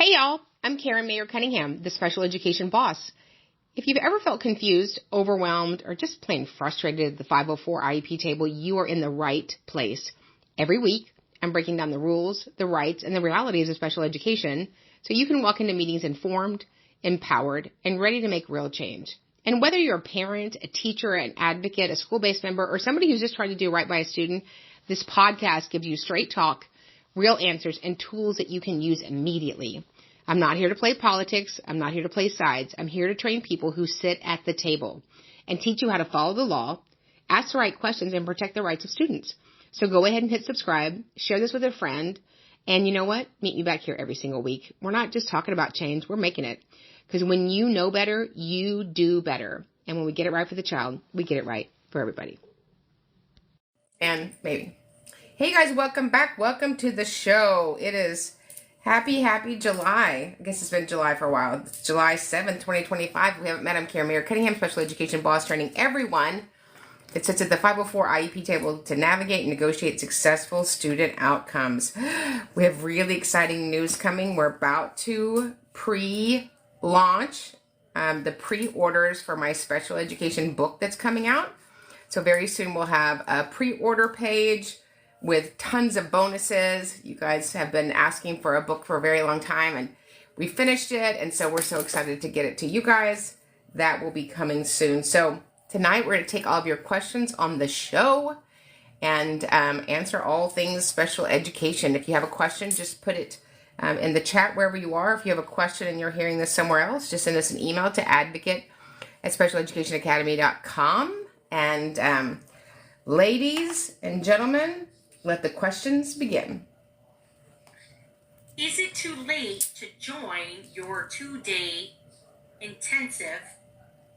Hey y'all, I'm Karen Mayer Cunningham, the special education boss. If you've ever felt confused, overwhelmed, or just plain frustrated at the 504 IEP table, you are in the right place. Every week, I'm breaking down the rules, the rights, and the realities of special education so you can walk into meetings informed, empowered, and ready to make real change. And whether you're a parent, a teacher, an advocate, a school-based member, or somebody who's just trying to do right by a student, this podcast gives you straight talk, real answers, and tools that you can use immediately. I'm not here to play politics. I'm not here to play sides. I'm here to train people who sit at the table and teach you how to follow the law, ask the right questions, and protect the rights of students. So go ahead and hit subscribe, share this with a friend, and you know what? Meet me back here every single week. We're not just talking about change. We're making it. Because when you know better, you do better. And when we get it right for the child, we get it right for everybody. And maybe. Hey guys, welcome back. Welcome to the show. It is happy July. I guess it's been July for a while. It's July 7th, 2025. If we haven't met, I'm Karen Mayer Cunningham, special education boss, training everyone that sits at the 504 IEP table to navigate and negotiate successful student outcomes. We have really exciting news coming. We're about to pre-launch the pre-orders for my special education book that's coming out. So very soon we'll have a pre-order page with tons of bonuses. You guys have been asking for a book for a very long time, and we finished it, and so we're so excited to get it to you guys. That will be coming soon. So tonight we're going to take all of your questions on the show and answer all things special education. If you have a question, just put it in the chat wherever you are. If you have a question and you're hearing this somewhere else, just send us an email to advocate@specialeducationacademy.com. And ladies and gentlemen, let the questions begin. Is it too late to join your 2-day intensive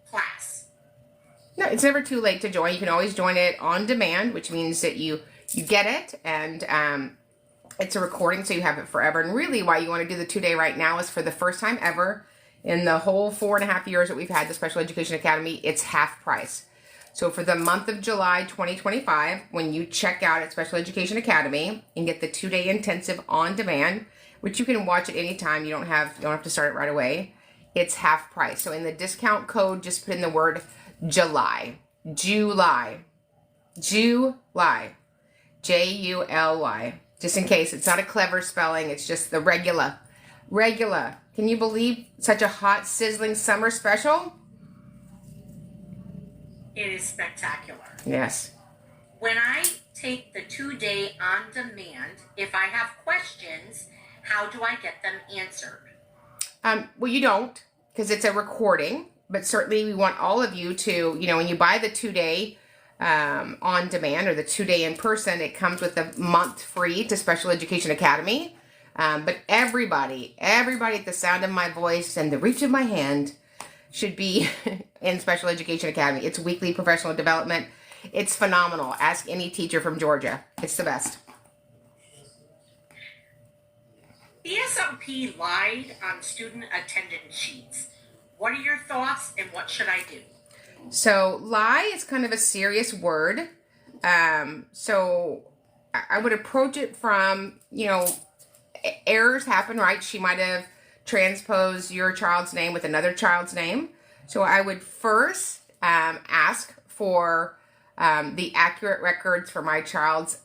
class? No, it's never too late to join. You can always join it on demand, which means that you get it, and it's a recording, so you have it forever. And really why you want to do the 2-day right now is for the first time ever in the whole 4.5 years that we've had the Special Education Academy, it's half price. So for the month of July 2025, when you check out at Special Education Academy and get the 2-day intensive on demand, which you can watch at any time, you don't have to start it right away, it's half price. So in the discount code, just put in the word July. July. July. July. Just in case. It's not a clever spelling. It's just the regular. Regular. Can you believe such a hot, sizzling summer special? It is spectacular. Yes. When I take the 2-day on demand, if I have questions, how do I get them answered? Well, you don't, because it's a recording, but certainly we want all of you to, when you buy the 2-day on demand or the 2-day in person, it comes with a month free to Special Education Academy. But everybody at the sound of my voice and the reach of my hand should be in Special Education Academy. It's weekly professional development. It's phenomenal. Ask any teacher from Georgia. It's the best. The SLP lied on student attendance sheets. What are your thoughts and what should I do? So lie is kind of a serious word. So I would approach it from, errors happen, right? She might have transposed your child's name with another child's name. So I would first ask for the accurate records for my child's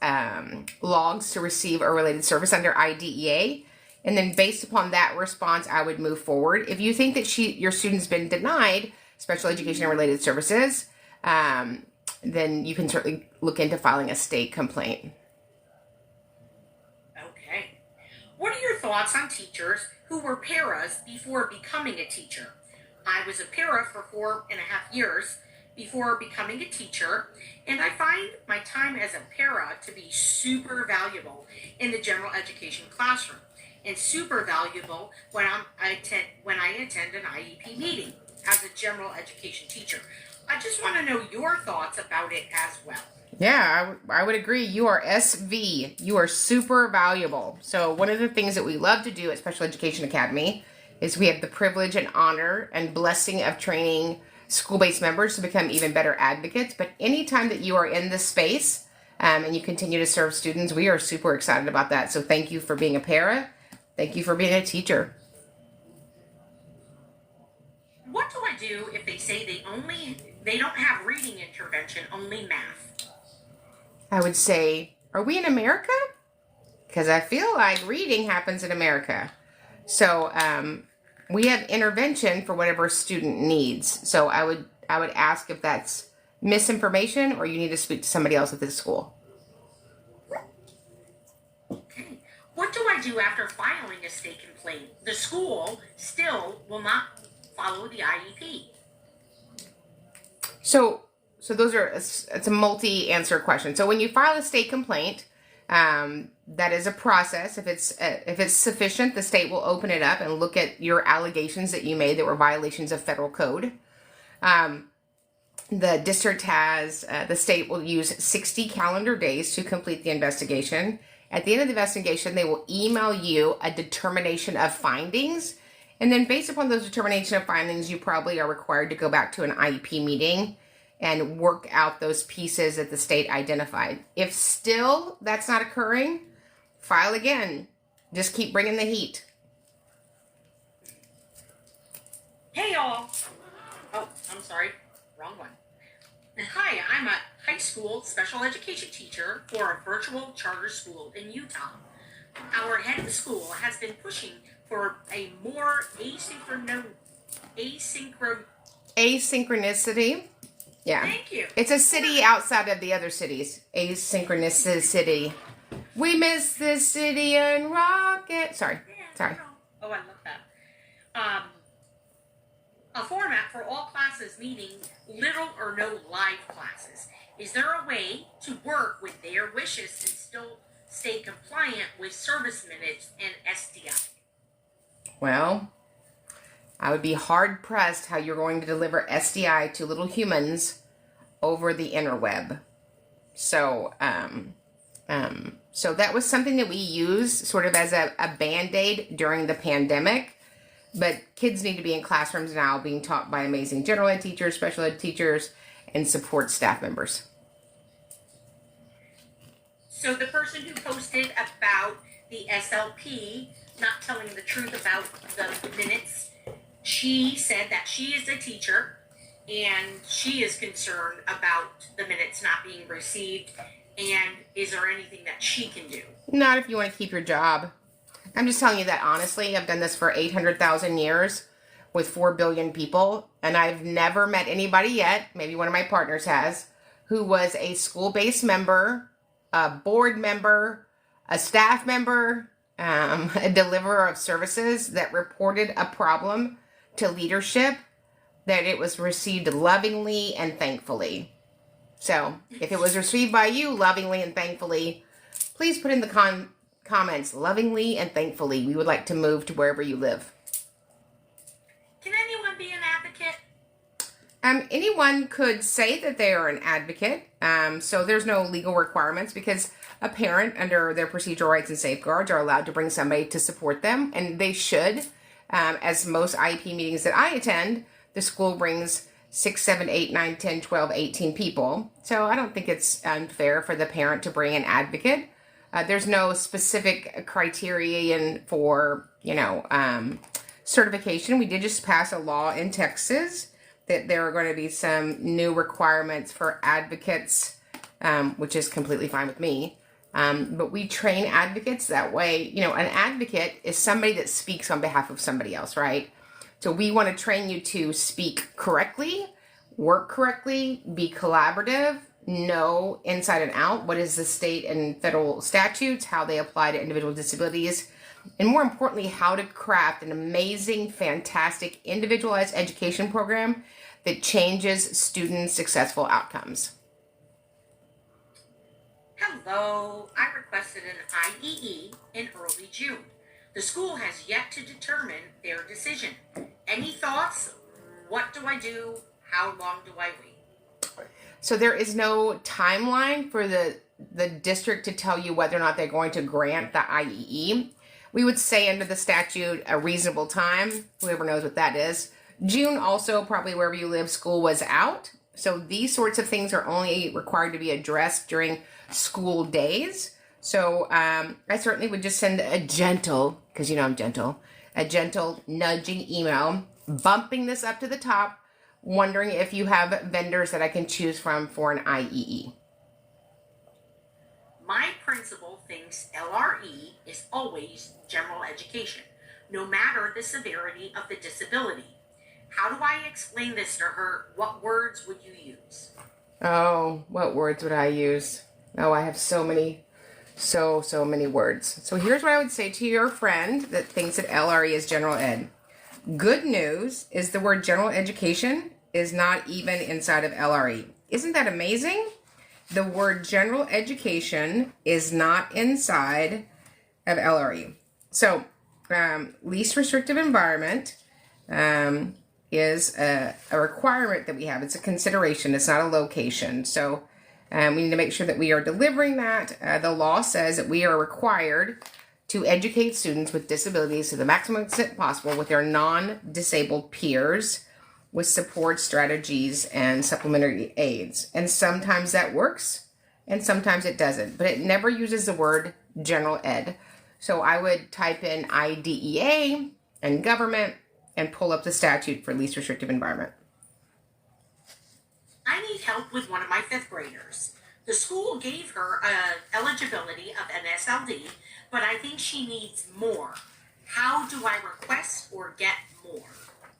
logs to receive a related service under IDEA. And then based upon that response, I would move forward. If you think that your student's been denied special education and related services, then you can certainly look into filing a state complaint. Okay. What are your thoughts on teachers who were paras before becoming a teacher? I was a para for 4.5 years before becoming a teacher, and I find my time as a para to be super valuable in the general education classroom, and super valuable when I attend an IEP meeting as a general education teacher. I just want to know your thoughts about it as well. Yeah, I would agree. You are SV. You are super valuable. So one of the things that we love to do at Special Education Academy is we have the privilege and honor and blessing of training school-based members to become even better advocates. But anytime that you are in this space and you continue to serve students, we are super excited about that. So thank you for being a para. Thank you for being a teacher. do if they say they don't have reading intervention, only math? I would say, are we in America? Because I feel like reading happens in America. So we have intervention for whatever student needs. So I would ask if that's misinformation or you need to speak to somebody else at this school. Okay. What do I do after filing a state complaint? The school still will not follow the IEP. So it's a multi-answer question. So when you file a state complaint, that is a process. If it's sufficient, the state will open it up and look at your allegations that you made that were violations of federal code. The district the state will use 60 calendar days to complete the investigation. At the end of the investigation, they will email you a determination of findings. And then based upon those determination of findings, you probably are required to go back to an IEP meeting and work out those pieces that the state identified. If still that's not occurring, file again. Just keep bringing the heat. Hey, y'all. Oh, I'm sorry. Wrong one. Hi, I'm a high school special education teacher for a virtual charter school in Utah. Our head of school has been pushing for a more Asynchronicity. Yeah. Thank you. It's a city outside of the other cities. Asynchronicity. We miss this city and rock it. Sorry. Oh, I love that. A format for all classes, meaning little or no live classes. Is there a way to work with their wishes and still stay compliant with service minutes and SDI? Well, I would be hard pressed how you're going to deliver SDI to little humans over the interweb. So, so that was something that we used sort of as a Band-Aid during the pandemic. But kids need to be in classrooms now being taught by amazing general ed teachers, special ed teachers, and support staff members. So the person who posted about the SLP not telling the truth about the minutes, she said that she is a teacher and she is concerned about the minutes not being received. And is there anything that she can do? Not if you want to keep your job. I'm just telling you that honestly. I've done this for 800,000 years with 4 billion people, and I've never met anybody yet, maybe one of my partners has, who was a school-based member, a board member, a staff member, a deliverer of services that reported a problem to leadership, that it was received lovingly and thankfully. So if it was received by you lovingly and thankfully, please put in the comments, lovingly and thankfully. We would like to move to wherever you live. Can anyone be an advocate? Anyone could say that they are an advocate. So there's no legal requirements because a parent under their procedural rights and safeguards are allowed to bring somebody to support them. And they should. As most IEP meetings that I attend, the school brings 6, 7, 8, 9, 10, 12, 18 people. So I don't think it's unfair for the parent to bring an advocate. There's no specific criterion for, certification. We did just pass a law in Texas that there are going to be some new requirements for advocates, which is completely fine with me. But we train advocates that way. An advocate is somebody that speaks on behalf of somebody else, right? So we want to train you to speak correctly, work correctly, be collaborative, know inside and out what is the state and federal statutes, how they apply to individual disabilities, and more importantly, how to craft an amazing, fantastic, individualized education program that changes students' successful outcomes. Hello, I requested an IEE in early June. The school has yet to determine their decision. Any thoughts? What do I do? How long do I wait? So there is no timeline for the district to tell you whether or not they're going to grant the IEE. We would say under the statute a reasonable time. Whoever knows what that is. June also, probably wherever you live, school was out. So these sorts of things are only required to be addressed during school days. So I certainly would just send a gentle, because I'm gentle, a gentle nudging email, bumping this up to the top wondering if you have vendors that I can choose from for an IEE. My principal thinks LRE is always general education, no matter the severity of the disability. How do I explain this to her? What words would you use? Oh, what words would I use? Oh, I have so many words. So here's what I would say to your friend that thinks that LRE is general ed. Good news is the word general education is not even inside of LRE. Isn't that amazing? The word general education is not inside of LRE. So least restrictive environment is a requirement that we have. It's a consideration. It's not a location. So we need to make sure that we are delivering that. The law says that we are required to educate students with disabilities to the maximum extent possible with their non-disabled peers with support strategies and supplementary aids. And sometimes that works and sometimes it doesn't, but it never uses the word general ed. So I would type in IDEA and government and pull up the statute for least restrictive environment. I need help with one of my fifth graders. The school gave her eligibility of an SLD, but I think she needs more. How do I request or get more?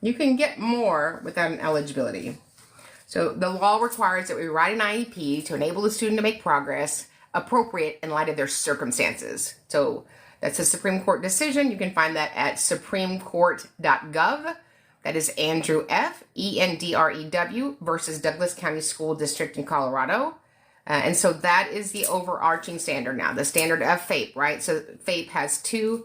You can get more without an eligibility. So the law requires that we write an IEP to enable the student to make progress appropriate in light of their circumstances. So that's a Supreme Court decision. You can find that at supremecourt.gov. That is Andrew F. ENDREW versus Douglas County School District in Colorado. And so that is the overarching standard now, the standard of FAPE, right? So FAPE has two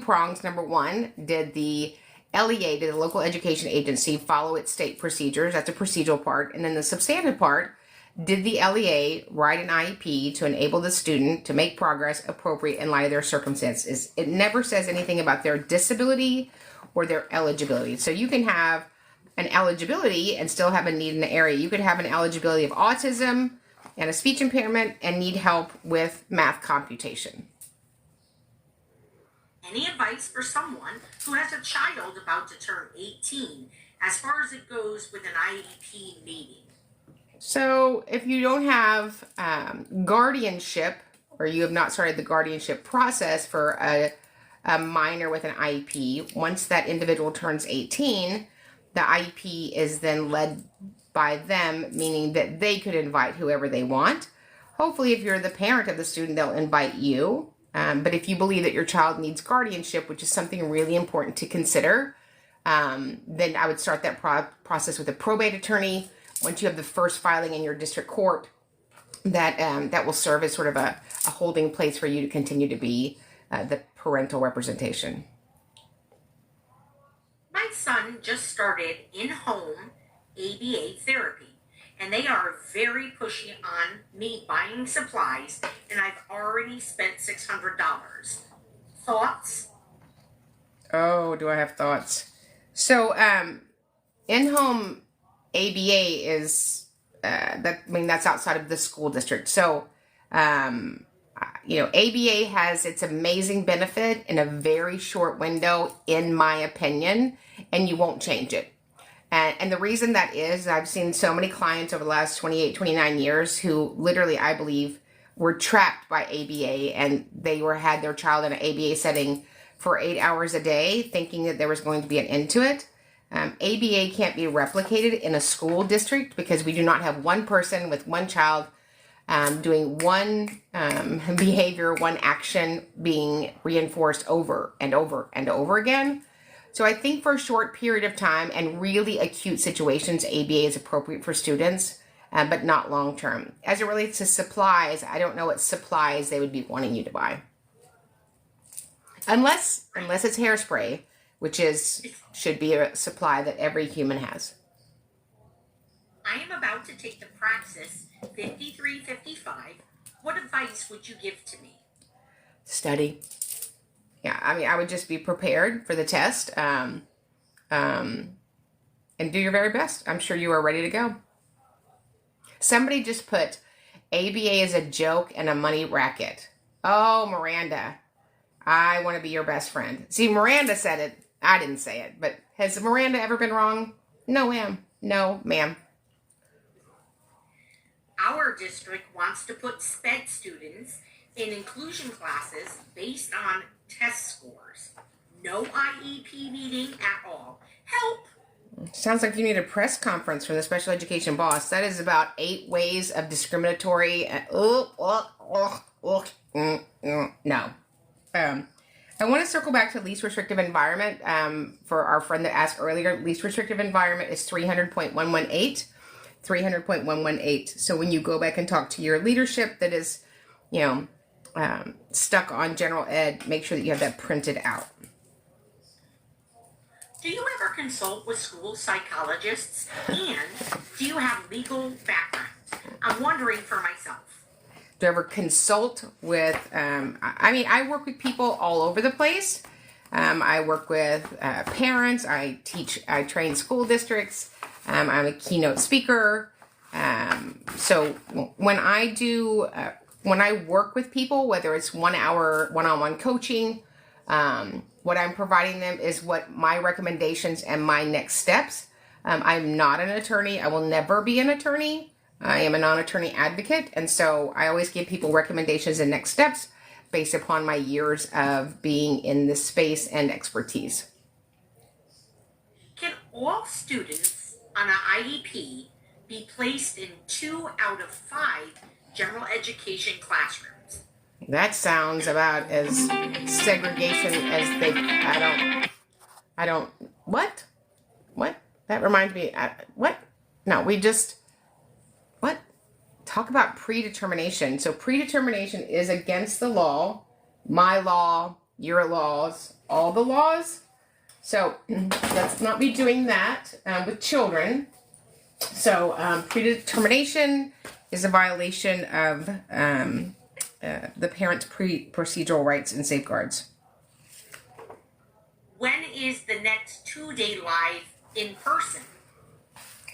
prongs. Number one, did the LEA, did the local education agency, follow its state procedures? That's a procedural part. And then the substantive part, did the LEA write an IEP to enable the student to make progress appropriate in light of their circumstances? It never says anything about their disability or their eligibility. So you can have an eligibility and still have a need in the area. You could have an eligibility of autism and a speech impairment and need help with math computation. Any advice for someone who has a child about to turn 18 as far as it goes with an IEP meeting? So if you don't have guardianship, or you have not started the guardianship process for a minor with an IEP, once that individual turns 18, the IEP is then led by them, meaning that they could invite whoever they want. Hopefully, if you're the parent of the student, they'll invite you. But if you believe that your child needs guardianship, which is something really important to consider, then I would start that process with a probate attorney. Once you have the first filing in your district court, that will serve as sort of a holding place for you to continue to be the parental representation. My son just started in-home ABA therapy, and they are very pushy on me buying supplies, and I've already spent $600. Thoughts? Oh, do I have thoughts? So, in-home ABA is that's outside of the school district. So, ABA has its amazing benefit in a very short window, in my opinion, and you won't change it. And the reason that is, I've seen so many clients over the last 28, 29 years who literally, I believe, were trapped by ABA, and they had their child in an ABA setting for 8 hours a day, thinking that there was going to be an end to it. ABA can't be replicated in a school district because we do not have one person with one child doing one behavior, one action being reinforced over and over and over again. So I think for a short period of time and really acute situations, ABA is appropriate for students, but not long term. As it relates to supplies, I don't know what supplies they would be wanting you to buy. Unless it's hairspray, which should be a supply that every human has. I am about to take the Praxis 5355. What advice would you give to me? Study. Yeah, I would just be prepared for the test and do your very best. I'm sure you are ready to go. Somebody just put ABA is a joke and a money racket. Oh, Miranda, I want to be your best friend. See, Miranda said it. I didn't say it, but has Miranda ever been wrong? No, ma'am. No, ma'am. Our district wants to put SPED students in inclusion classes based on test scores. No IEP meeting at all. Help! Sounds like you need a press conference from the special education boss. That is about 8 ways of discriminatory. No. I want to circle back to least restrictive environment. For our friend that asked earlier, least restrictive environment is 300.118. 300.118. So when you go back and talk to your leadership that is, stuck on general ed, make sure that you have that printed out. Do you ever consult with school psychologists? And do you have legal background? I'm wondering for myself. Do you ever consult with, I work with people all over the place. I work with parents. I train school districts. I'm a keynote speaker. So when I work with people, whether it's 1 hour one-on-one coaching, what I'm providing them is what my recommendations and my next steps. I'm not an attorney. I will never be an attorney. I am a non-attorney advocate. And so I always give people recommendations and next steps based upon my years of being in this space and expertise. Can all students on an IEP be placed in 2 out of 5 general education classrooms? That sounds about as segregation as they, what? That reminds me, what? No, what? Talk about predetermination. So predetermination is against the law, my law, your laws, all the laws. So let's not be doing that with children. So predetermination is a violation of the parent's procedural rights and safeguards. When is the next 2-day live in person?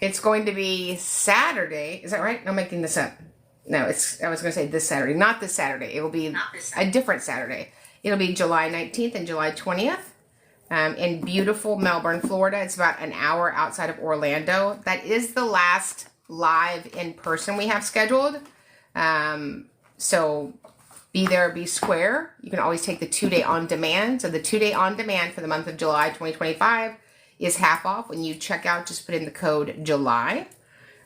It's going to be Saturday. Is that right? I'm making this up. No, I was going to say this Saturday. Not this Saturday. It will be a different Saturday. It'll be July 19th and July 20th in beautiful Melbourne, Florida. It's about an hour outside of Orlando. That is the last live in person we have scheduled. So be there, be square. You can always take the 2-day on demand. So the 2-day on demand for the month of July 2025 is half off. When you check out, just put in the code July.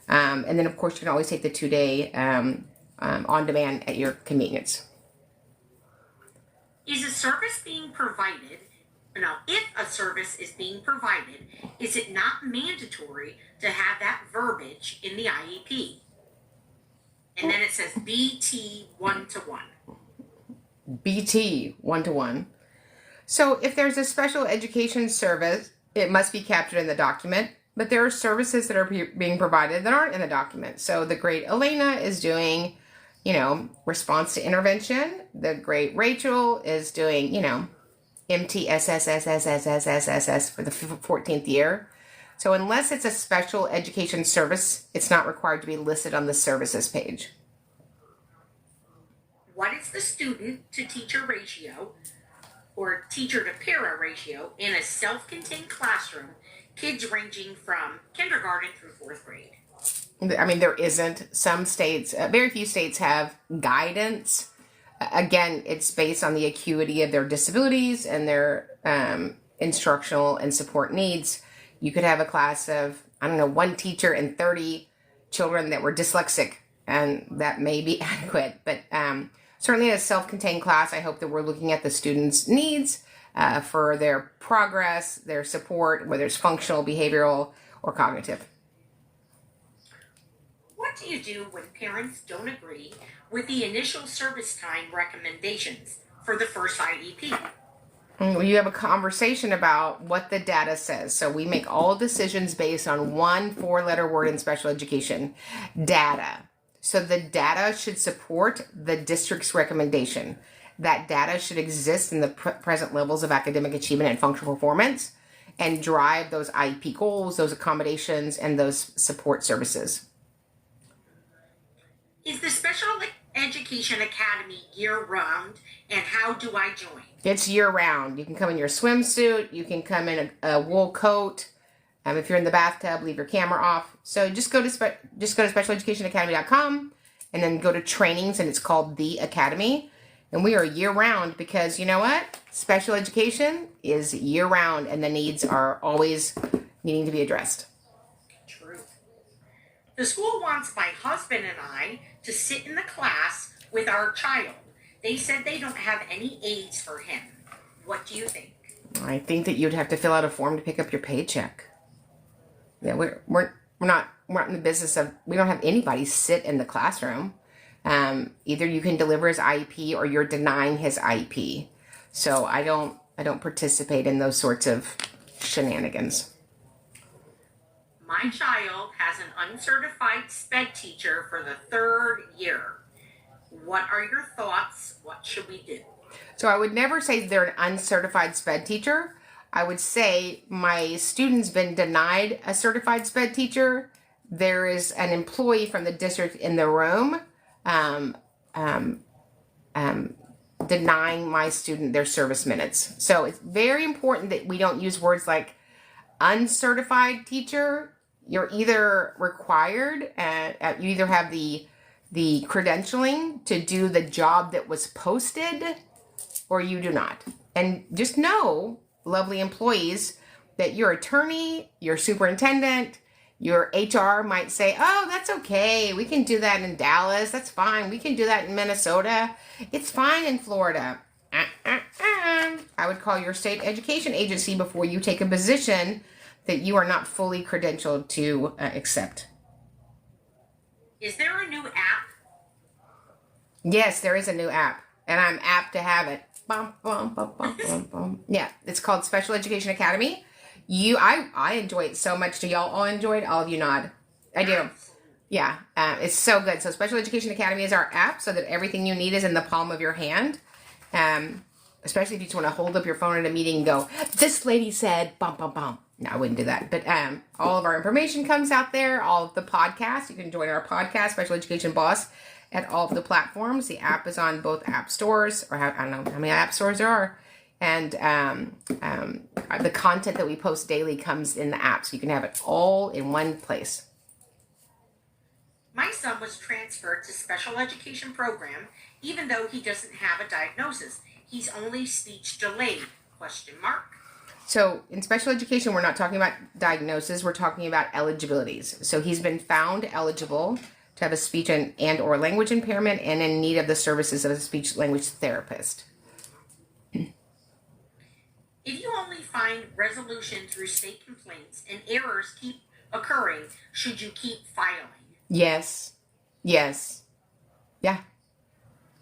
And then, of course, you can always take the 2-day on demand at your convenience. Is a service being provided? Now, if a service is being provided, is it not mandatory to have that verbiage in the IEP? And then it says BT 1-to-1. BT 1-to-1. So if there's a special education service, it must be captured in the document. But there are services that are being provided that aren't in the document. So the great Elena is doing, response to intervention. The great Rachel is doing, MTSSSSSSSSS for the 14th year. So unless it's a special education service, it's not required to be listed on the services page. What is the student to teacher ratio or teacher to para ratio in a self-contained classroom, kids ranging from kindergarten through 4th grade? There isn't. Some states, very few states have guidance. Again, it's based on the acuity of their disabilities and their instructional and support needs. You could have a class of, 1 teacher and 30 children that were dyslexic, and that may be adequate. But certainly in a self-contained class, I hope that we're looking at the students' needs for their progress, their support, whether it's functional, behavioral, or cognitive. What do you do when parents don't agree with the initial service time recommendations for the first IEP? You have a conversation about what the data says. So we make all decisions based on one 4-letter word in special education: data. So the data should support the district's recommendation. That data should exist in the present levels of academic achievement and functional performance and drive those IEP goals, those accommodations, and those support services. Is the Special Education Academy year-round, and how do I join? It's year-round. You can come in your swimsuit. You can come in a wool coat. If you're in the bathtub, leave your camera off. So just go to specialeducationacademy.com and then go to trainings, and it's called The Academy. And we are year-round because you know what? Special education is year-round, and the needs are always needing to be addressed. True. The school wants my husband and I to sit in the class with our child. They said they don't have any aides for him. What do you think? I think that you'd have to fill out a form to pick up your paycheck. Yeah, we're not in the business of, we don't have anybody sit in the classroom. Either you can deliver his IEP or you're denying his IEP. So I don't participate in those sorts of shenanigans. My child has an uncertified SPED teacher for the 3rd year. What are your thoughts? What should we do? So I would never say they're an uncertified SPED teacher. I would say my student's been denied a certified SPED teacher. There is an employee from the district in the room denying my student their service minutes. So it's very important that we don't use words like uncertified teacher. You're either required, you either have the credentialing to do the job that was posted, or you do not. And just know, lovely employees, that your attorney, your superintendent, your HR might say, oh, that's okay. We can do that in Dallas. That's fine. We can do that in Minnesota. It's fine in Florida. I would call your state education agency before you take a position that you are not fully credentialed to accept. Is there a new app? Yes, there is a new app, and I'm apt to have it. Bum, bum, bum, bum, bum, bum. Yeah, it's called Special Education Academy. I enjoy it so much. Do y'all all enjoy it? All of you nod. I do. Yeah, it's so good. So Special Education Academy is our app so that everything you need is in the palm of your hand. Especially if you just want to hold up your phone at a meeting and go, this lady said, bum, bum, bum. No, I wouldn't do that. But all of our information comes out there, all of the podcasts. You can join our podcast, Special Education Boss, at all of the platforms. The app is on both app stores, or I don't know how many app stores there are. And the content that we post daily comes in the app, so you can have it all in one place. My son was transferred to special education program, even though he doesn't have a diagnosis. He's only speech delayed, ? So in special education, we're not talking about diagnosis, we're talking about eligibilities. So he's been found eligible to have a speech and or language impairment and in need of the services of a speech language therapist. If you only find resolution through state complaints and errors keep occurring, should you keep filing? Yes. Yeah.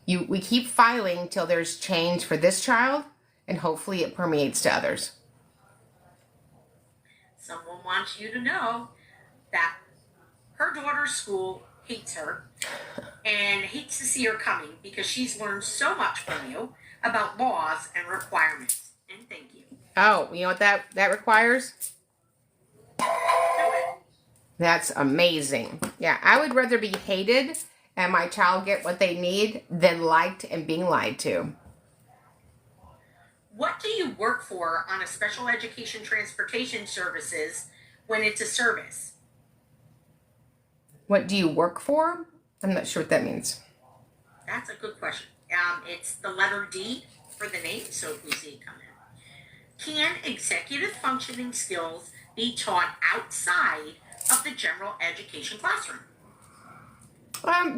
We keep filing till there's change for this child, and hopefully it permeates to others. Someone wants you to know that her daughter's school hates her and hates to see her coming because she's learned so much from you about laws and requirements. And thank you. Oh, you know what that requires? That's amazing. Yeah, I would rather be hated and my child get what they need than liked and being lied to. What do you work for on a special education transportation services when it's a service? What do you work for? I'm not sure what that means. That's a good question. It's the letter D for the name, so if we see it come in. Can executive functioning skills be taught outside of the general education classroom?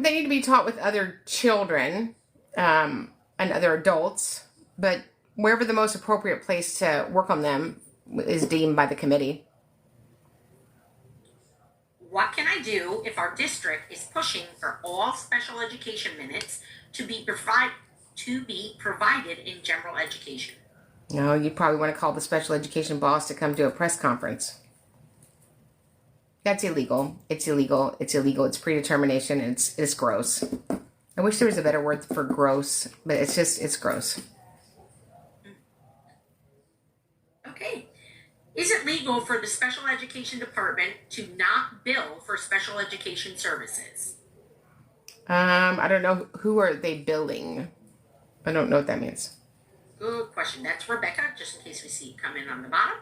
They need to be taught with other children and other adults, but wherever the most appropriate place to work on them is deemed by the committee. What can I do if our district is pushing for all special education minutes to be provided in general education? No, you probably want to call the special education boss to come to a press conference. That's illegal. It's illegal. It's predetermination. It's gross. I wish there was a better word for gross, but it's gross. Okay. Is it legal for the special education department to not bill for special education services? I don't know. Who are they billing? I don't know what that means. Good question. That's Rebecca, just in case we see it come in on the bottom.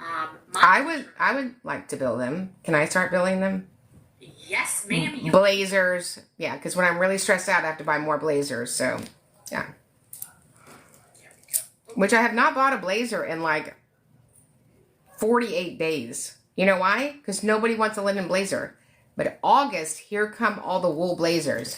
I would like to build them. Can I start building them? Yes, ma'am. Blazers. Yeah, because when I'm really stressed out, I have to buy more blazers. So, yeah. Which I have not bought a blazer in like 48 days. You know why? Because nobody wants a linen blazer. But August, here come all the wool blazers.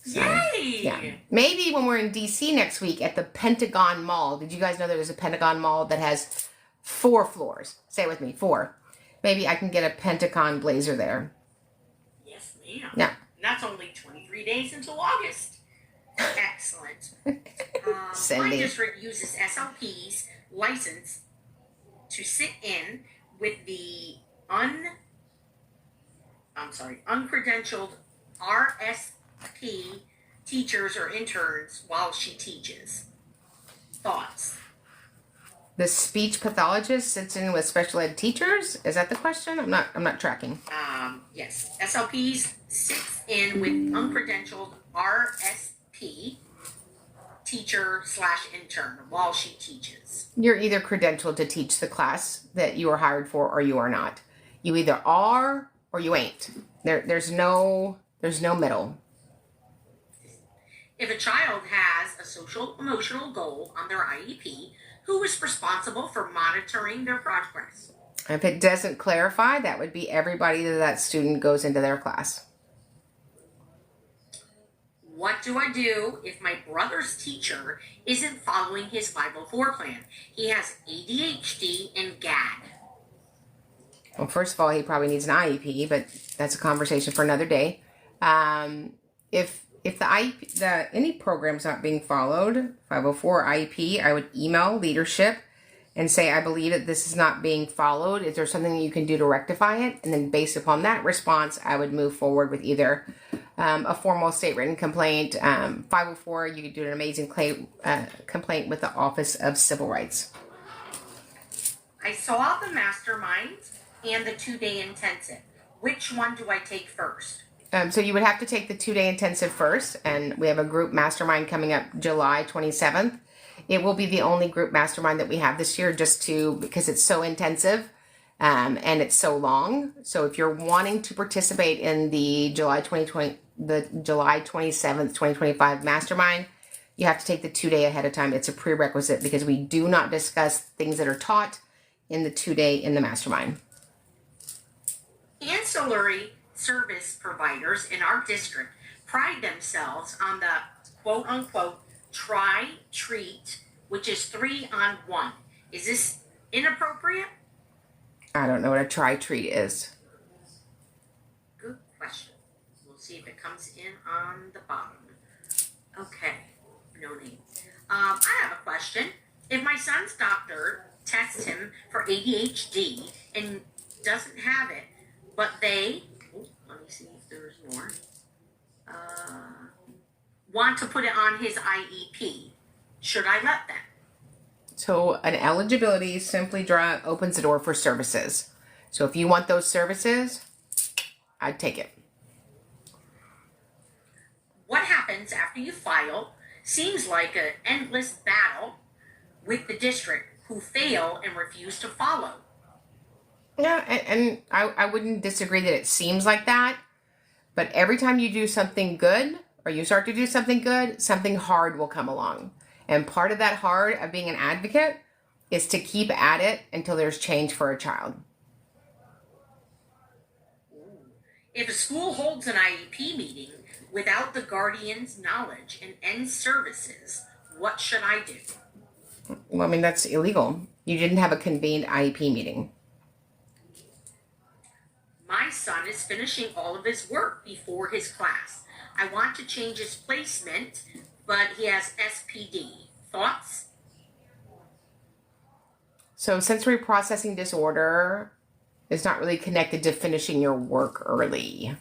So, yay! Yeah. Maybe when we're in DC next week at the Pentagon Mall. Did you guys know there's a Pentagon Mall that has 4 floors? Say it with me, 4. Maybe I can get a Pentagon blazer there. Yes, ma'am. Yeah. And that's only 23 days until August. Excellent. My district uses SLP's license to sit in with the uncredentialed RSP teachers or interns while she teaches. Thoughts? The speech pathologist sits in with special ed teachers? Is that the question? I'm not tracking. Yes. SLPs sits in with uncredentialed RSP teacher/intern while she teaches. You're either credentialed to teach the class that you are hired for or you are not. You either are or you ain't. There's no middle. If a child has a social emotional goal on their IEP, who is responsible for monitoring their progress? If it doesn't clarify, that would be everybody that student goes into their class. What do I do if my brother's teacher isn't following his 504 plan? He has ADHD and GAD. Well, first of all, he probably needs an IEP, but that's a conversation for another day. If the IEP, any program's not being followed, 504 IEP, I would email leadership and say, I believe that this is not being followed. Is there something you can do to rectify it? And then based upon that response, I would move forward with either a formal state written complaint. 504, you could do an amazing complaint with the Office of Civil Rights. I saw the Mastermind and the 2-day intensive. Which one do I take first? So you would have to take the 2-day intensive first, and we have a group mastermind coming up July 27th. It will be the only group mastermind that we have this year because it's so intensive and it's so long. So if you're wanting to participate in the July 27th, 2025 mastermind, you have to take the 2-day ahead of time. It's a prerequisite because we do not discuss things that are taught in the 2-day in the mastermind. Ancillary service providers in our district pride themselves on the quote-unquote try-treat, which is 3 on 1. Is this inappropriate? I don't know what a try-treat is. Good question. We'll see if it comes in on the bottom. Okay, no name. I have a question. If my son's doctor tests him for ADHD and doesn't have it, but let me see if there's more, want to put it on his IEP, should I let them? So an eligibility simply opens the door for services. So if you want those services, I'd take it. What happens after you file seems like an endless battle with the district who fail and refuse to follow. Yeah, and I wouldn't disagree that it seems like that, but every time you do something good or you start to do something good, something hard will come along. And part of that hard of being an advocate is to keep at it until there's change for a child. If a school holds an IEP meeting without the guardian's knowledge and ends services, what should I do? Well, I mean, that's illegal. You didn't have a convened IEP meeting. My son is finishing all of his work before his class. I want to change his placement, but he has SPD. Thoughts? So sensory processing disorder is not really connected to finishing your work early.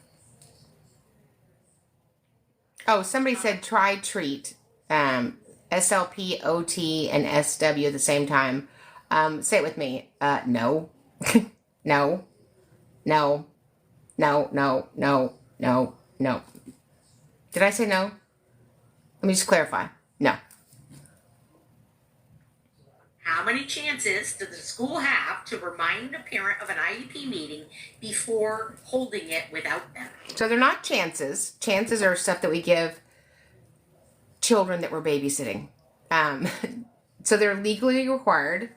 Oh, somebody said try treat. SLP, OT, and SW at the same time. Say it with me. No. No. No. No, no, no, no, no. Did I say no? Let me just clarify. No. How many chances does the school have to remind a parent of an IEP meeting before holding it without them? So they're not chances. Chances are stuff that we give children that we're babysitting. So they're legally required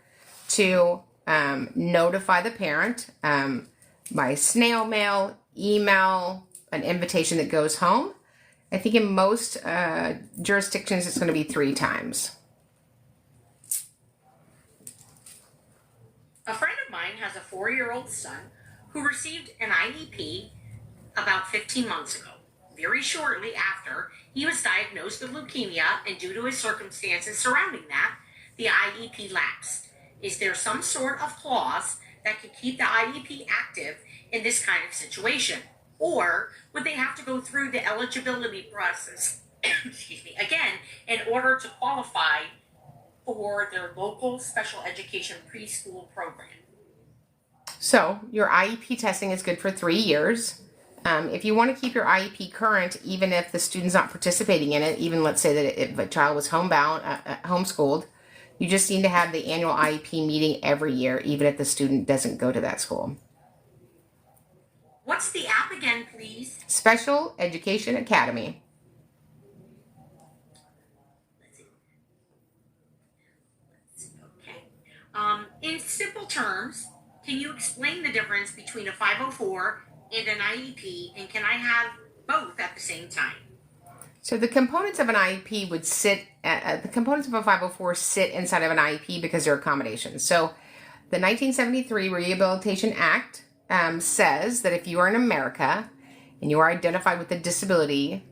to notify the parent by snail mail, email, an invitation that goes home. I think in most jurisdictions it's going to be 3 times. A friend of mine has a 4-year-old son who received an IEP about 15 months ago. Very shortly after, he was diagnosed with leukemia, and due to his circumstances surrounding that, the IEP lapsed. Is there some sort of clause that could keep the IEP active in this kind of situation? Or would they have to go through the eligibility process, again, in order to qualify for their local special education preschool program? So your IEP testing is good for 3 years. If you want to keep your IEP current, even if the student's not participating in it, even let's say that if a child was homeschooled, you just need to have the annual IEP meeting every year, even if the student doesn't go to that school. What's the app again, please? Special Education Academy. Okay. In simple terms, can you explain the difference between a 504 and an IEP, and can I have both at the same time? So the components of an IEP would the components of a 504 sit inside of an IEP because they're accommodations. So the 1973 Rehabilitation Act says that if you are in America and you are identified with a disability,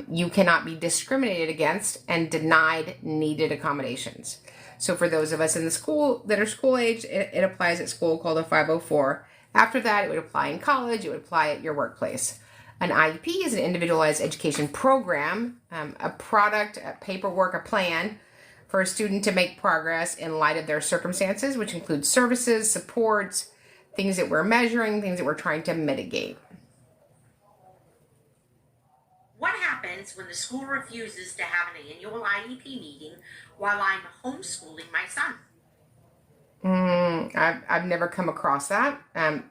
you cannot be discriminated against and denied needed accommodations. So for those of us in the school that are school age, it applies at school called a 504. After that, it would apply in college, it would apply at your workplace. An IEP is an individualized education program, a product, a paperwork, a plan for a student to make progress in light of their circumstances, which includes services, supports, things that we're measuring, things that we're trying to mitigate. What happens when the school refuses to have an annual IEP meeting while I'm homeschooling my son? I've never come across that.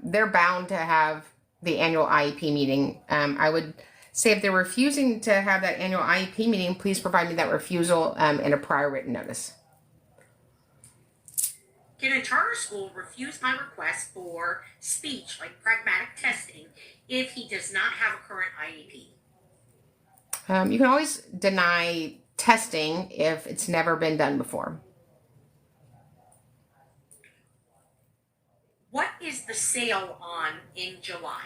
They're bound to have the annual IEP meeting. I would say if they're refusing to have that annual IEP meeting, please provide me that refusal in a prior written notice. Can a charter school refuse my request for speech, like pragmatic testing, if he does not have a current IEP? You can always deny testing if it's never been done before. What is the sale on in July?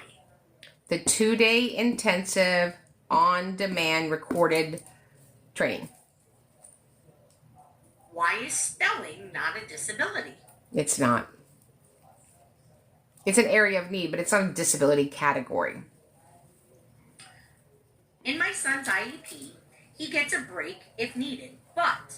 The 2-day intensive on-demand recorded training. Why is spelling not a disability? It's not. It's an area of need, but it's not a disability category. In my son's IEP, he gets a break if needed, but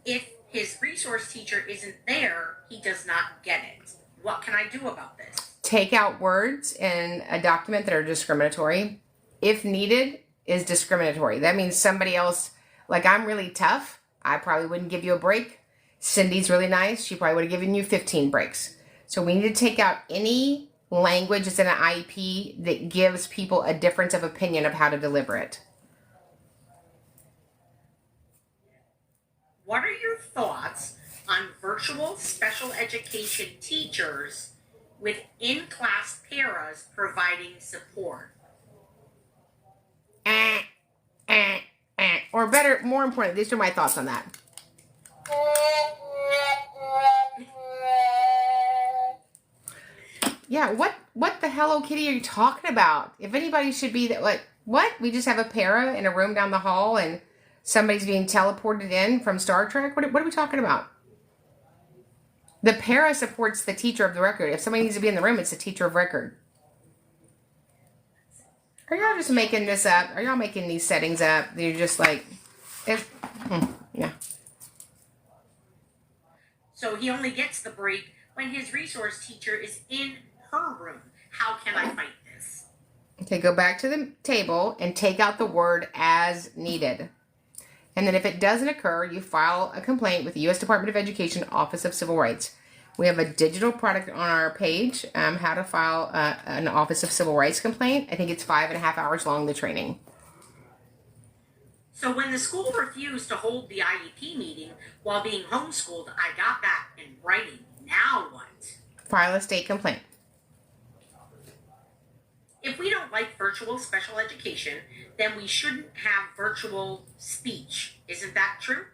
if his resource teacher isn't there, he does not get it. What can I do about this? Take out words in a document that are discriminatory. If needed is discriminatory. That means somebody else, like I'm really tough, I probably wouldn't give you a break. Cindy's really nice, she probably would have given you 15 breaks. So we need to take out any language that's in an IEP that gives people a difference of opinion of how to deliver it. What are your thoughts on virtual special education teachers with in-class paras providing support? Or better, more important, these are my thoughts on that. Yeah, what the Hello Kitty are you talking about? If anybody should be that, what? We just have a para in a room down the hall and somebody's being teleported in from Star Trek? What are we talking about? The para supports the teacher of the record. If somebody needs to be in the room, it's the teacher of record. Are y'all just making this up? Are y'all making these settings up? You're just like, yeah. So he only gets the break when his resource teacher is in her room. How can I fight this? Okay, go back to the table and take out the word as needed. And then if it doesn't occur, you file a complaint with the U.S. Department of Education Office of Civil Rights. We have a digital product on our page, how to file an Office of Civil Rights complaint. I think it's 5.5 hours long, the training. So when the school refused to hold the IEP meeting while being homeschooled, I got that in writing. Now what? File a state complaint. If we don't like virtual special education, then we shouldn't have virtual speech. Isn't that true?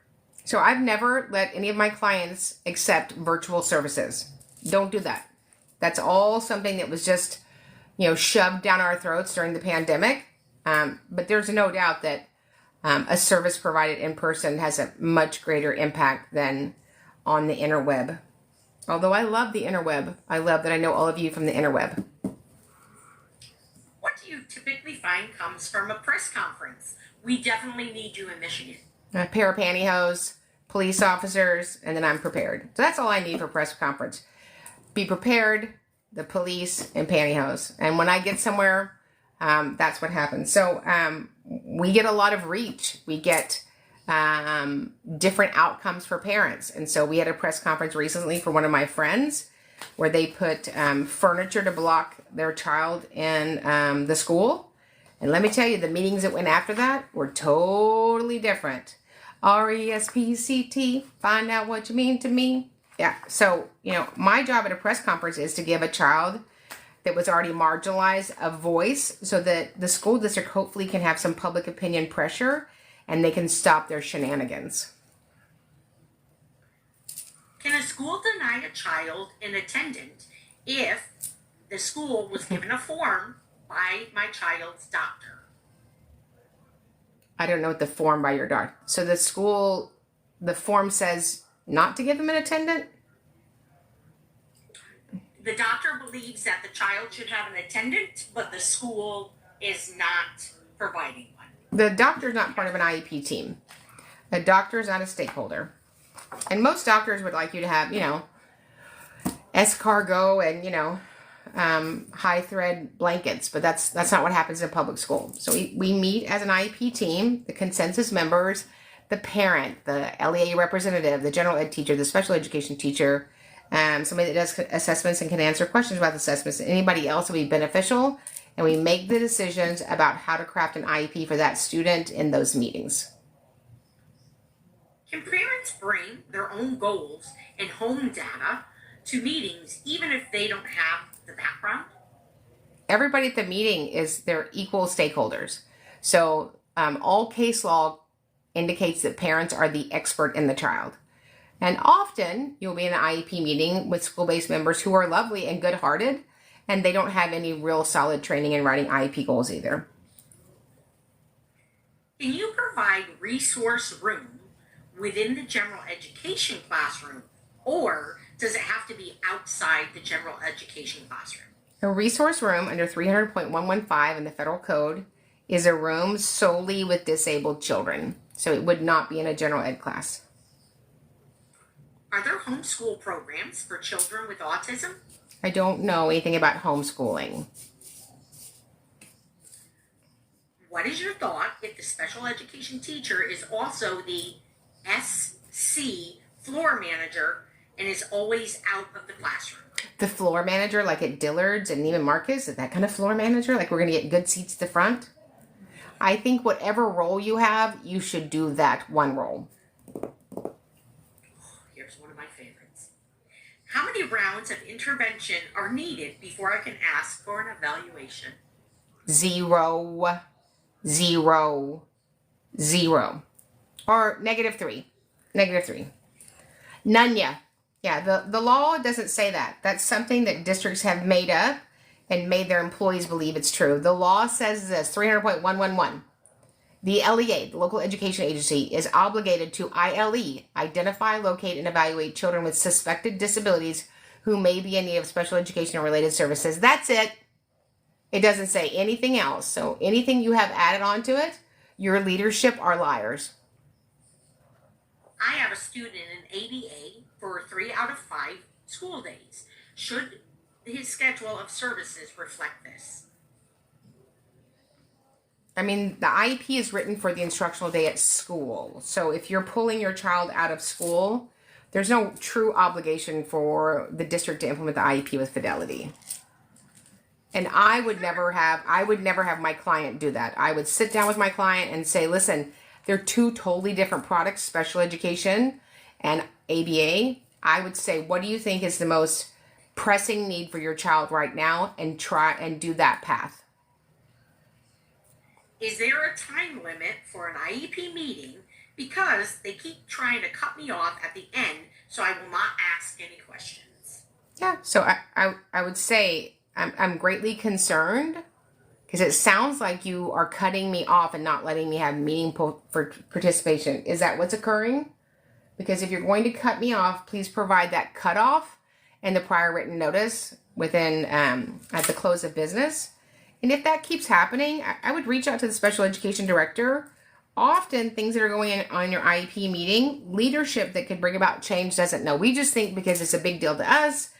So I've never let any of my clients accept virtual services. Don't do that. That's all something that was just, shoved down our throats during the pandemic. But there's no doubt that a service provided in person has a much greater impact than on the interweb. Although I love the interweb. I love that I know all of you from the interweb. What do you typically find comes from a press conference? We definitely need you in Michigan. A pair of pantyhose, police officers, and then I'm prepared. So that's all I need for press conference. Be prepared, the police, and pantyhose. And when I get somewhere, that's what happens. So we get a lot of reach. We get different outcomes for parents. And so we had a press conference recently for one of my friends where they put furniture to block their child in the school. And let me tell you, the meetings that went after that were totally different. RESPCT, find out what you mean to me. Yeah, so, my job at a press conference is to give a child that was already marginalized a voice so that the school district hopefully can have some public opinion pressure and they can stop their shenanigans. Can a school deny a child an attendant if the school was given a form by my child's doctor? I don't know what the form by your doctor. So the form says not to give them an attendant? The doctor believes that the child should have an attendant, but the school is not providing one. The doctor's not part of an IEP team. A doctor is not a stakeholder. And most doctors would like you to have, escargot and, high thread blankets, but that's not what happens in public school. So we meet as an IEP team, the consensus members, the parent, the LEA representative, the general ed teacher, the special education teacher, somebody that does assessments and can answer questions about the assessments, and anybody else will be beneficial. And we make the decisions about how to craft an IEP for that student in those meetings. Can parents bring their own goals and home data to meetings even if they don't have the background? Everybody at the meeting they're equal stakeholders. So all case law indicates that parents are the expert in the child. And often you'll be in an IEP meeting with school-based members who are lovely and good-hearted, and they don't have any real solid training in writing IEP goals either. Can you provide resource room within the general education classroom, or does it have to be outside the general education classroom? A resource room under 300.115 in the federal code is a room solely with disabled children. So it would not be in a general ed class. Are there homeschool programs for children with autism? I don't know anything about homeschooling. What is your thought if the special education teacher is also the SC floor manager and is always out of the classroom? The floor manager, like at Dillard's and Neiman Marcus, is that kind of floor manager? Like we're going to get good seats at the front? I think whatever role you have, you should do that one role. Here's one of my favorites. How many rounds of intervention are needed before I can ask for an evaluation? 0, 0, 0. Or -3. -3. None ya. Yeah, the law doesn't say that. That's something that districts have made up and made their employees believe it's true. The law says this, 300.111. The LEA, the local education agency, is obligated to ILE, identify, locate, and evaluate children with suspected disabilities who may be in need of special education or related services. That's it. It doesn't say anything else. So anything you have added on to it, your leadership are liars. I have a student in ADA for 3 out of 5 school days. Should his schedule of services reflect this? I mean, the IEP is written for the instructional day at school. So if you're pulling your child out of school, there's no true obligation for the district to implement the IEP with fidelity. And I would never have my client do that. I would sit down with my client and say, listen, they're two totally different products, special education and ABA. I would say, what do you think is the most pressing need for your child right now, and try and do that path. Is there a time limit for an IEP meeting? Because they keep trying to cut me off at the end, so I will not ask any questions. Yeah, so I would say I'm greatly concerned because it sounds like you are cutting me off and not letting me have meaningful participation. Is that what's occurring? Because if you're going to cut me off, please provide that cutoff and the prior written notice within at the close of business. And if that keeps happening, I would reach out to the special education director. Often things that are going on your IEP meeting, leadership that could bring about change doesn't know. We just think because it's a big deal to us,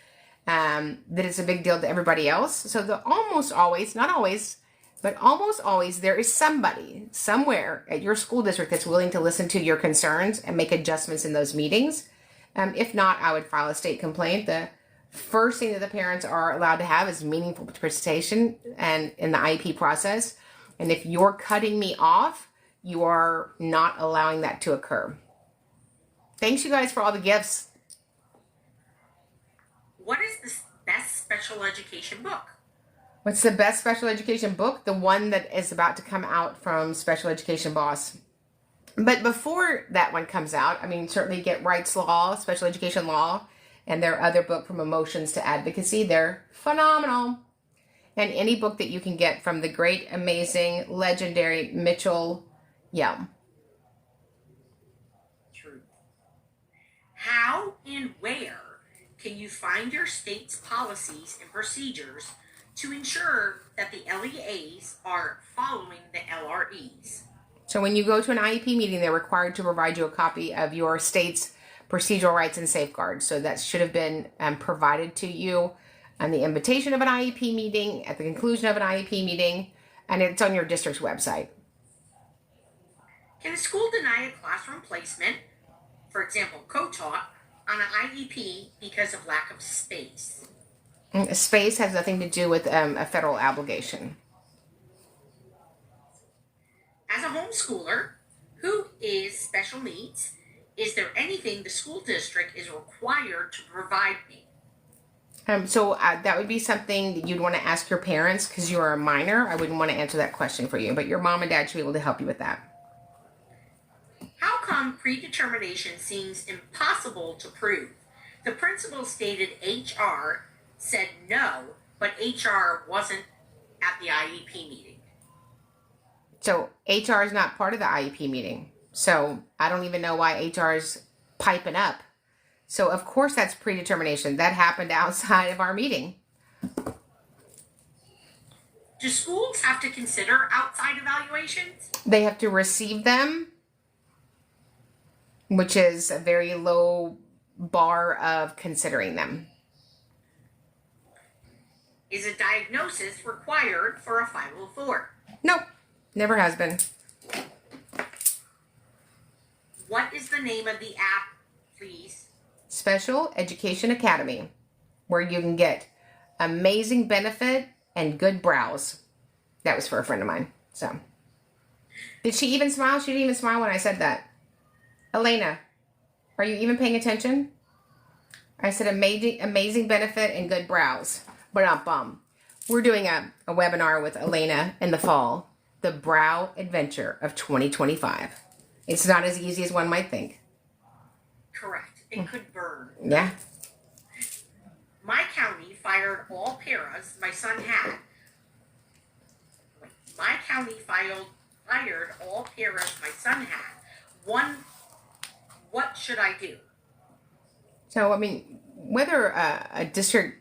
that it's a big deal to everybody else. So almost always, not always, but almost always there is somebody somewhere at your school district that's willing to listen to your concerns and make adjustments in those meetings. If not, I would file a state complaint. The first thing that the parents are allowed to have is meaningful participation and in the IEP process. And if you're cutting me off, you are not allowing that to occur. Thanks, you guys, for all the gifts. What is the best special education book? What's the best special education book? The one that is about to come out from Special Education Boss. But before that one comes out, I mean, certainly get Wright's Law, Special Education Law, and their other book, From Emotions to Advocacy. They're phenomenal. And any book that you can get from the great, amazing, legendary Mitchell Yelm. True. How and where can you find your state's policies and procedures to ensure that the LEAs are following the LREs? So when you go to an IEP meeting, they're required to provide you a copy of your state's procedural rights and safeguards. So that should have been provided to you on the invitation of an IEP meeting, at the conclusion of an IEP meeting, and it's on your district's website. Can a school deny a classroom placement, for example, co-taught, on an IEP because of lack of space? Space has nothing to do with a federal obligation. As a homeschooler who is special needs, is there anything the school district is required to provide me? So that would be something that you'd want to ask your parents because you're a minor. I wouldn't want to answer that question for you, but your mom and dad should be able to help you with that. How come predetermination seems impossible to prove? The principal stated HR said no, but HR wasn't at the IEP meeting. So HR is not part of the IEP meeting. So I don't even know why HR is piping up. So of course that's predetermination. That happened outside of our meeting. Do schools have to consider outside evaluations? They have to receive them, which is a very low bar of considering them. Is a diagnosis required for a 504? Nope, never has been. What is the name of the app, please? Special Education Academy, where you can get amazing benefit and good browse. That was for a friend of mine. So, did she even smile? She didn't even smile when I said that. Elena, are you even paying attention? I said amazing benefit and good browse. But we're doing a webinar with Elena in the fall. The Brow Adventure of 2025. It's not as easy as one might think. Correct. It could burn. Yeah. My county fired all paras my son had. My county fired all paras my son had. What should I do? So, I mean, whether a district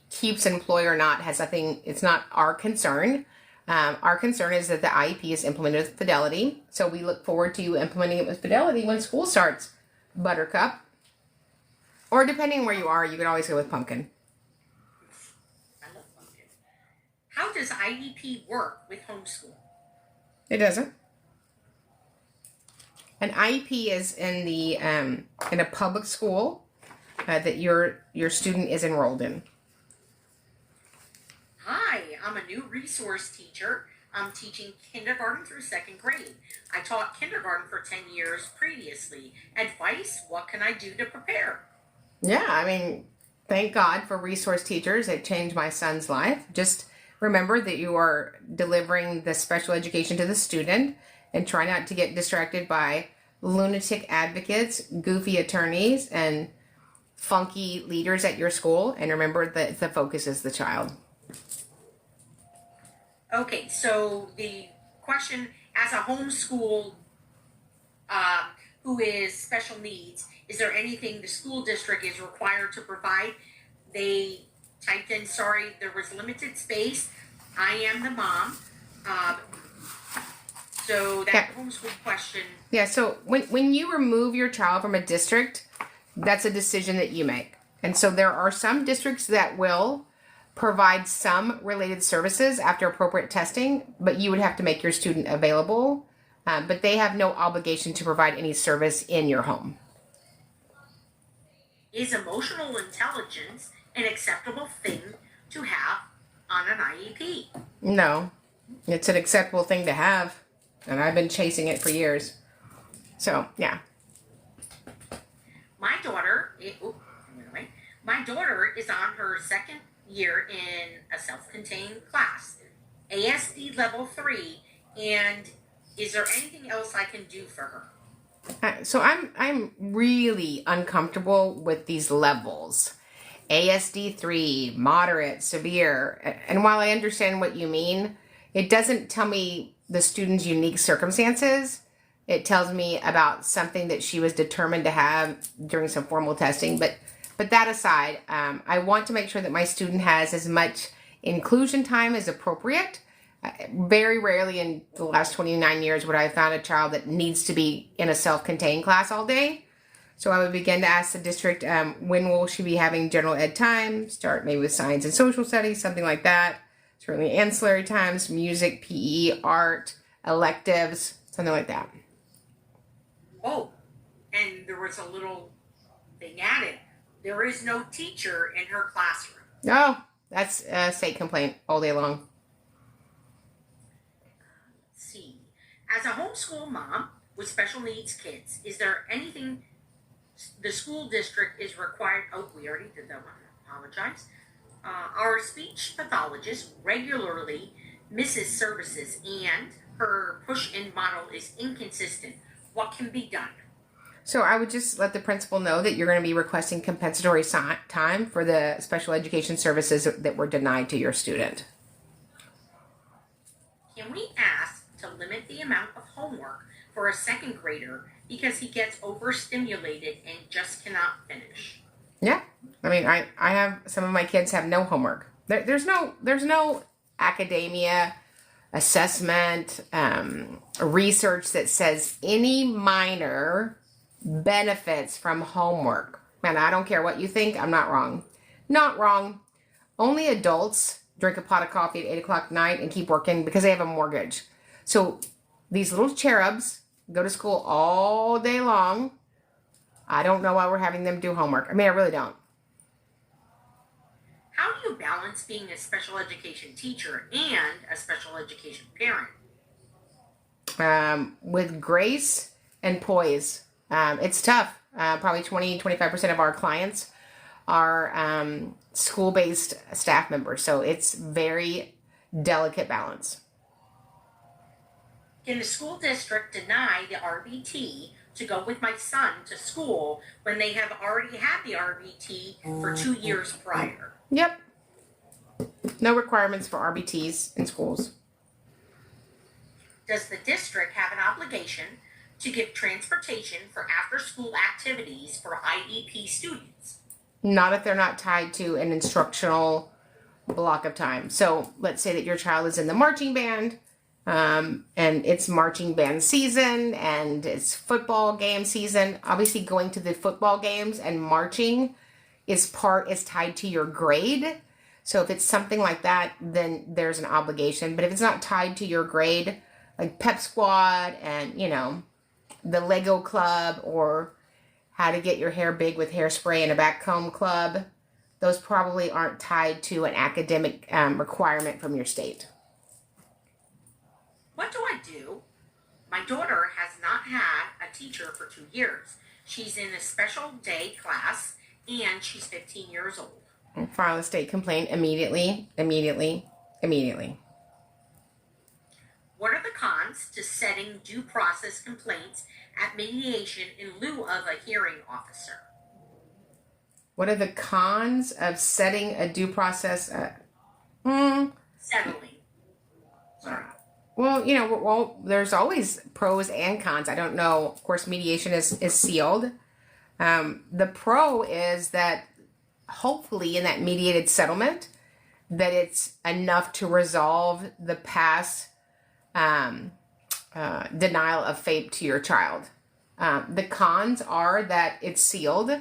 keeps an employee or not has nothing, it's not our concern. Our concern is that the IEP is implemented with fidelity. So we look forward to you implementing it with fidelity when school starts. Buttercup. Or depending where you are, you can always go with pumpkin. I love pumpkin. How does IEP work with homeschool? It doesn't. An IEP is in a public school that your student is enrolled in. Hi, I'm a new resource teacher. I'm teaching kindergarten through second grade. I taught kindergarten for 10 years previously. Advice, what can I do to prepare? Yeah, I mean, thank God for resource teachers. It changed my son's life. Just remember that you are delivering the special education to the student, and try not to get distracted by lunatic advocates, goofy attorneys, and funky leaders at your school. And remember that the focus is the child. Okay, so the question, as a homeschool who is special needs, is there anything the school district is required to provide? They typed in, sorry, there was limited space. I am the mom. So that homeschool question. Yeah, so when you remove your child from a district, that's a decision that you make. And so there are some districts that will provide some related services after appropriate testing, but you would have to make your student available. But they have no obligation to provide any service in your home. Is emotional intelligence an acceptable thing to have on an IEP? No, it's an acceptable thing to have. And I've been chasing it for years. So, yeah. My daughter is on her second year in a self-contained class, ASD level 3, and is there anything else I can do for her? So I'm really uncomfortable with these levels. ASD 3, moderate, severe. And while I understand what you mean, it doesn't tell me the student's unique circumstances. It tells me about something that she was determined to have during some formal testing. But that aside, I want to make sure that my student has as much inclusion time as appropriate. Very rarely in the last 29 years would I have found a child that needs to be in a self-contained class all day. So I would begin to ask the district, when will she be having general ed time? Start maybe with science and social studies, something like that. Certainly ancillary times, music, PE, art, electives, something like that. Oh, and there was a little thing added. There is no teacher in her classroom. Oh, that's a state complaint all day long. Let's see. As a homeschool mom with special needs kids, is there anything the school district is required? Oh, we already did that one. Apologize. Our speech pathologist regularly misses services and her push-in model is inconsistent. What can be done? So I would just let the principal know that you're going to be requesting compensatory time for the special education services that were denied to your student. Can we ask to limit the amount of homework for a second grader because he gets overstimulated and just cannot finish? Yeah. I mean, I have some of my kids have no homework. There's no academia, assessment, research that says any minor benefits from homework. Man, I don't care what you think. I'm not wrong. Not wrong. Only adults drink a pot of coffee at 8 o'clock at night and keep working because they have a mortgage. So these little cherubs go to school all day long. I don't know why we're having them do homework. I mean, I really don't. How do you balance being a special education teacher and a special education parent? With grace and poise. It's tough. Probably 20-25% of our clients are school-based staff members. So it's very delicate balance. Can the school district deny the RBT to go with my son to school when they have already had the RBT for 2 years prior? Yep. No requirements for RBTs in schools. Does the district have an obligation to give transportation for after-school activities for IEP students? Not if they're not tied to an instructional block of time. So let's say that your child is in the marching band, and it's marching band season and it's football game season. Obviously going to the football games and marching is tied to your grade. So if it's something like that, then there's an obligation. But if it's not tied to your grade, like Pep Squad and, the Lego Club, or how to get your hair big with hairspray and a back comb club, those probably aren't tied to an academic requirement from your state. What do I do? My daughter has not had a teacher for 2 years. She's in a special day class, and she's 15 years old. File a state complaint immediately. What are the cons to setting due process complaints at mediation in lieu of a hearing officer? What are the cons of setting a due process? Settling. Sorry. Well, there's always pros and cons. I don't know. Of course, mediation is sealed. The pro is that hopefully in that mediated settlement, that it's enough to resolve the past denial of FAPE to your child. The cons are that it's sealed.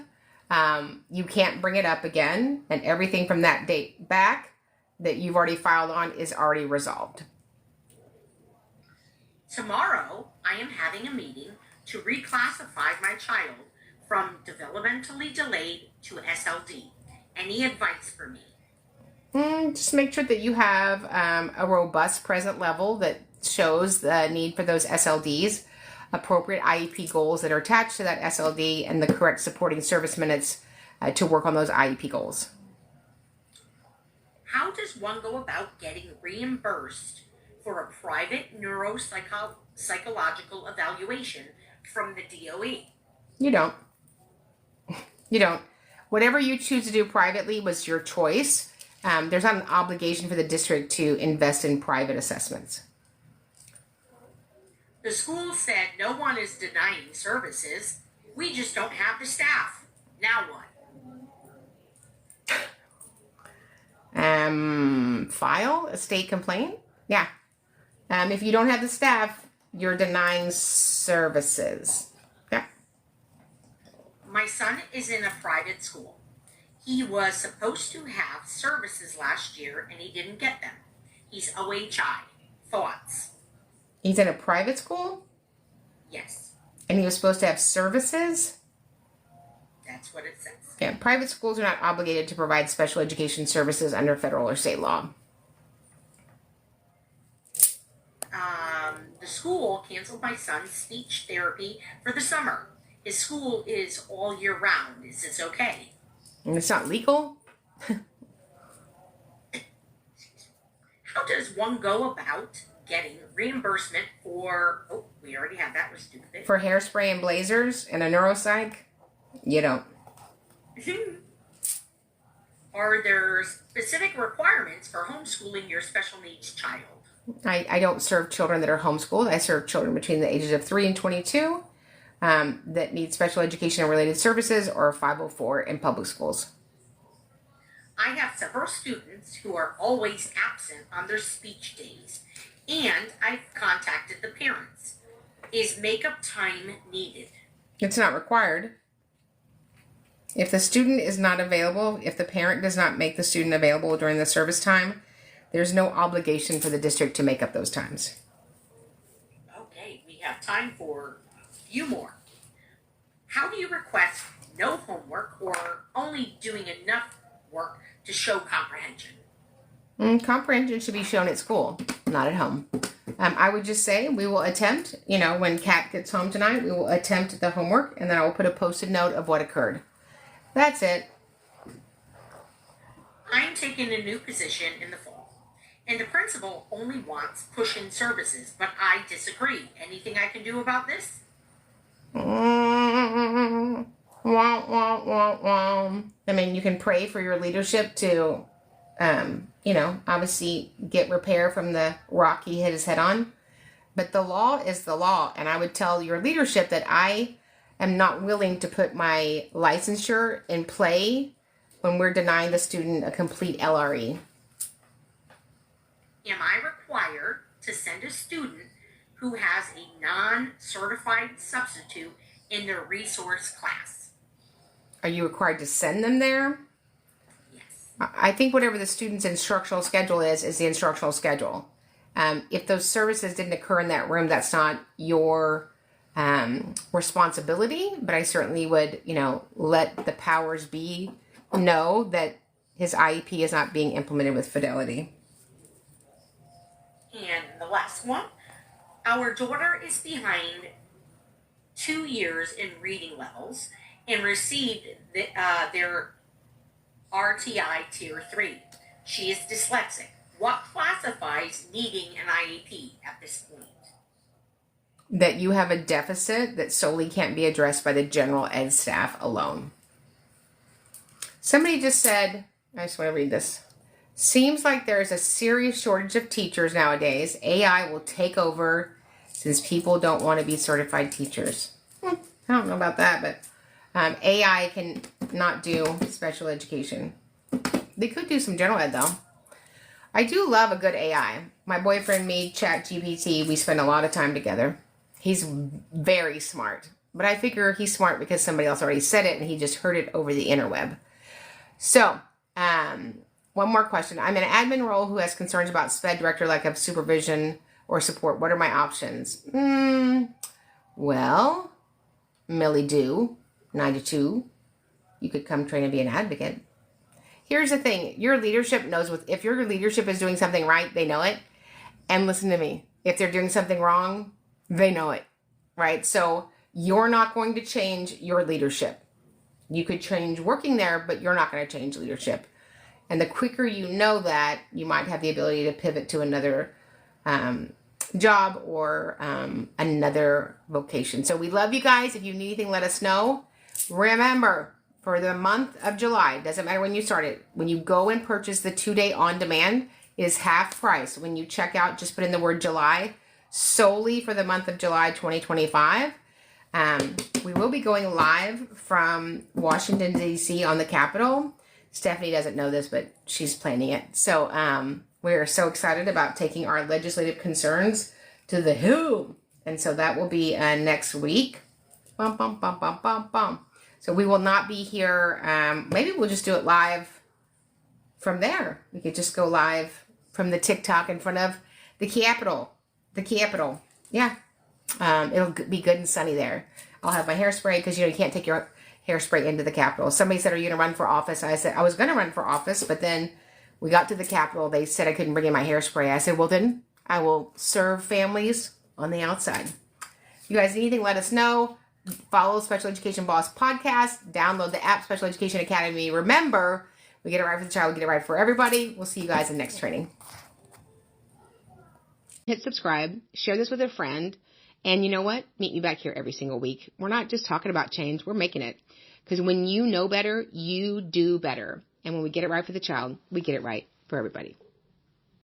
You can't bring it up again, and everything from that date back that you've already filed on is already resolved. Tomorrow, I am having a meeting to reclassify my child from developmentally delayed to SLD. Any advice for me? Just make sure that you have a robust present level that shows the need for those SLDs, appropriate IEP goals that are attached to that SLD, and the correct supporting service minutes to work on those IEP goals. How does one go about getting reimbursed for a private neuropsychological evaluation from the DOE? You don't. Whatever you choose to do privately was your choice. There's not an obligation for the district to invest in private assessments. The school said no one is denying services. We just don't have the staff. Now what? File a state complaint? Yeah. If you don't have the staff, you're denying services. Yeah. My son is in a private school. He was supposed to have services last year and he didn't get them. He's OHI. Thoughts? He's in a private school? Yes. And he was supposed to have services? That's what it says. Yeah, private schools are not obligated to provide special education services under federal or state law. The school canceled my son's speech therapy for the summer. His school is all year round. Is this okay? And it's not legal? How does one go about getting reimbursement for... Oh, we already had that. We're stupid. For hairspray and blazers and a neuropsych? You don't. Are there specific requirements for homeschooling your special needs child? I don't serve children that are homeschooled. I serve children between the ages of 3 and 22 that need special education and related services, or 504 in public schools. I have several students who are always absent on their speech days, and I've contacted the parents. Is makeup time needed? It's not required. If the student is not available, if the parent does not make the student available during the service time, there's no obligation for the district to make up those times. Okay, we have time for a few more. How do you request no homework or only doing enough work to show comprehension? Comprehension should be shown at school, not at home. I would just say we will attempt, when Kat gets home tonight, we will attempt the homework, and then I will put a post-it note of what occurred. That's it. I'm taking a new position in the fall, and the principal only wants push-in services, but I disagree. Anything I can do about this? I mean, you can pray for your leadership to, obviously get repair from the rock he hit his head on. But the law is the law, and I would tell your leadership that I am not willing to put my licensure in play when we're denying the student a complete LRE. Am I required to send a student who has a non-certified substitute in their resource class? Are you required to send them there? Yes. I think whatever the student's instructional schedule is the instructional schedule. If those services didn't occur in that room, that's not your responsibility, but I certainly would, let the powers be know that his IEP is not being implemented with fidelity. And the last one, our daughter is behind 2 years in reading levels and received their RTI Tier 3. She is dyslexic. What classifies needing an IEP at this point? That you have a deficit that solely can't be addressed by the general ed staff alone. Somebody just said, I just want to read this. Seems like there's a serious shortage of teachers nowadays. AI will take over since people don't want to be certified teachers. I don't know about that, but AI can not do special education. They could do some general ed though. I do love a good AI. My boyfriend made ChatGPT. We spend a lot of time together. He's very smart, but I figure he's smart because somebody else already said it and he just heard it over the interweb. So, one more question. I'm in an admin role who has concerns about SPED director lack of supervision or support. What are my options? Well, Millie Do, 92. You could come train and be an advocate. Here's the thing. Your leadership knows if your leadership is doing something right, they know it. And listen to me. If they're doing something wrong, they know it, right? So you're not going to change your leadership. You could change working there, but you're not going to change leadership. And the quicker you know that, you might have the ability to pivot to another job or another vocation. So we love you guys. If you need anything, let us know. Remember, for the month of July, doesn't matter when you start it, when you go and purchase the 2-day on-demand, it is half price. When you check out, just put in the word July, solely for the month of July 2025. We will be going live from Washington, D.C. on the Capitol. Stephanie doesn't know this, but she's planning it. So we're so excited about taking our legislative concerns to the Hill. And so that will be next week. Bum, bum, bum, bum, bum, bum. So we will not be here. Maybe we'll just do it live from there. We could just go live from the TikTok in front of the Capitol. The Capitol. Yeah. It'll be good and sunny there. I'll have my hairspray because, you can't take your hairspray into the Capitol. Somebody said, are you going to run for office? I said, I was going to run for office, but then we got to the Capitol. They said I couldn't bring in my hairspray. I said, well, then I will serve families on the outside. If you guys need anything, let us know. Follow Special Education Boss Podcast. Download the app, Special Education Academy. Remember, we get it right for the child. We get it right for everybody. We'll see you guys in the next training. Hit subscribe. Share this with a friend. And you know what? Meet me back here every single week. We're not just talking about change. We're making it. Because when you know better, you do better. And when we get it right for the child, we get it right for everybody.